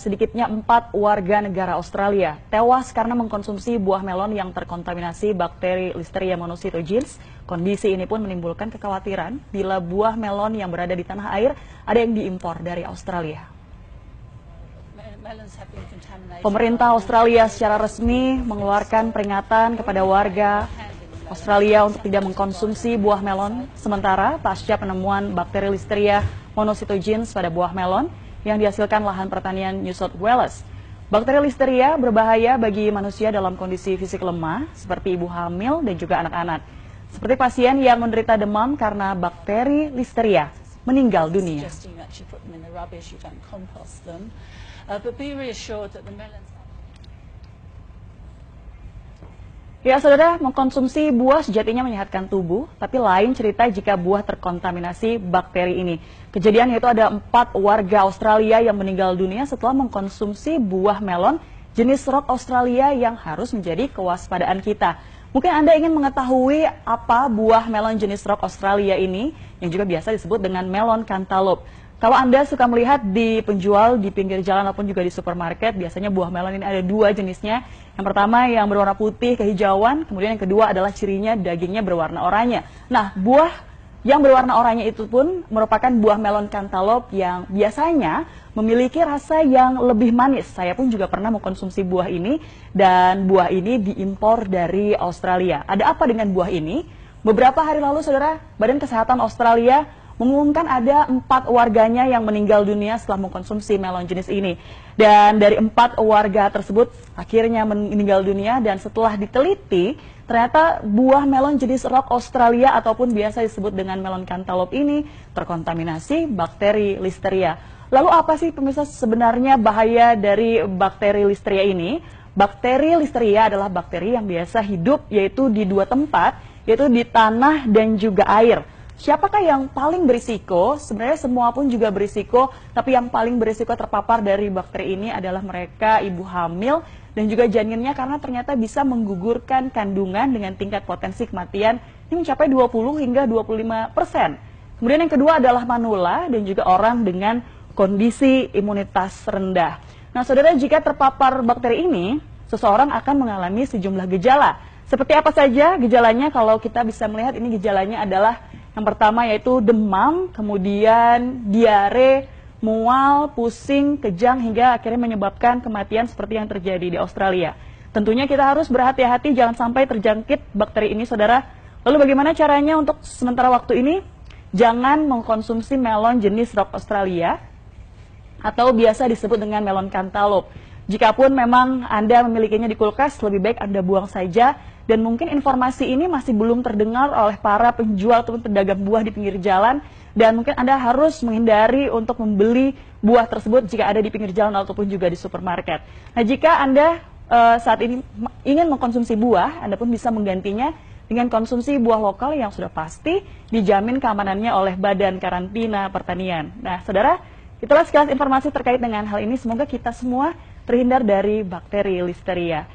Sedikitnya 4 warga negara Australia tewas karena mengkonsumsi buah melon yang terkontaminasi bakteri Listeria monocytogenes. Kondisi ini pun menimbulkan kekhawatiran bila buah melon yang berada di tanah air ada yang diimpor dari Australia. Pemerintah Australia secara resmi mengeluarkan peringatan kepada warga Australia untuk tidak mengkonsumsi buah melon sementara pasca penemuan bakteri Listeria monocytogenes pada buah melon yang dihasilkan lahan pertanian New South Wales. Bakteri Listeria berbahaya bagi manusia dalam kondisi fisik lemah, seperti ibu hamil dan juga anak-anak. Seperti pasien yang menderita demam karena bakteri Listeria meninggal dunia. Ya saudara, mengkonsumsi buah sejatinya menyehatkan tubuh, tapi lain cerita jika buah terkontaminasi bakteri ini. Kejadian yaitu ada 4 warga Australia yang meninggal dunia setelah mengkonsumsi buah melon jenis rock Australia yang harus menjadi kewaspadaan kita. Mungkin Anda ingin mengetahui apa buah melon jenis rock Australia ini, yang juga biasa disebut dengan melon cantaloupe. Kalau Anda suka melihat di penjual di pinggir jalan ataupun juga di supermarket, biasanya buah melon ini ada 2 jenisnya. Yang pertama yang berwarna putih kehijauan, kemudian yang kedua adalah cirinya dagingnya berwarna oranye. Nah, buah yang berwarna oranye itu pun merupakan buah melon cantaloupe yang biasanya memiliki rasa yang lebih manis. Saya pun juga pernah mengkonsumsi buah ini dan buah ini diimpor dari Australia. Ada apa dengan buah ini? Beberapa hari lalu, saudara, Badan Kesehatan Australia mengumumkan ada 4 warganya yang meninggal dunia setelah mengkonsumsi melon jenis ini. Dan dari 4 warga tersebut akhirnya meninggal dunia dan setelah diteliti, ternyata buah melon jenis rock Australia ataupun biasa disebut dengan melon cantaloupe ini terkontaminasi bakteri Listeria. Lalu apa sih pemirsa sebenarnya bahaya dari bakteri Listeria ini? Bakteri Listeria adalah bakteri yang biasa hidup yaitu di 2 tempat, yaitu di tanah dan juga air. Siapakah yang paling berisiko? Sebenarnya semua pun juga berisiko, tapi yang paling berisiko terpapar dari bakteri ini adalah mereka ibu hamil dan juga janinnya karena ternyata bisa menggugurkan kandungan dengan tingkat potensi kematian yang mencapai 20 hingga 25%. Kemudian yang kedua adalah manula dan juga orang dengan kondisi imunitas rendah. Nah, saudara, jika terpapar bakteri ini, seseorang akan mengalami sejumlah gejala. Seperti apa saja gejalanya? Kalau kita bisa melihat ini gejalanya adalah yang pertama yaitu demam, kemudian diare, mual, pusing, kejang, hingga akhirnya menyebabkan kematian seperti yang terjadi di Australia. Tentunya kita harus berhati-hati jangan sampai terjangkit bakteri ini, saudara. Lalu bagaimana caranya untuk sementara waktu ini? Jangan mengkonsumsi melon jenis rock Australia atau biasa disebut dengan melon cantaloupe. Jikapun memang Anda memilikinya di kulkas, lebih baik Anda buang saja. Dan mungkin informasi ini masih belum terdengar oleh para penjual ataupun pedagang buah di pinggir jalan. Dan mungkin Anda harus menghindari untuk membeli buah tersebut jika ada di pinggir jalan ataupun juga di supermarket. Nah, jika Anda saat ini ingin mengkonsumsi buah, Anda pun bisa menggantinya dengan konsumsi buah lokal yang sudah pasti dijamin keamanannya oleh Badan Karantina Pertanian. Nah, saudara, itulah sekilas informasi terkait dengan hal ini. Semoga kita semua terhindar dari bakteri Listeria.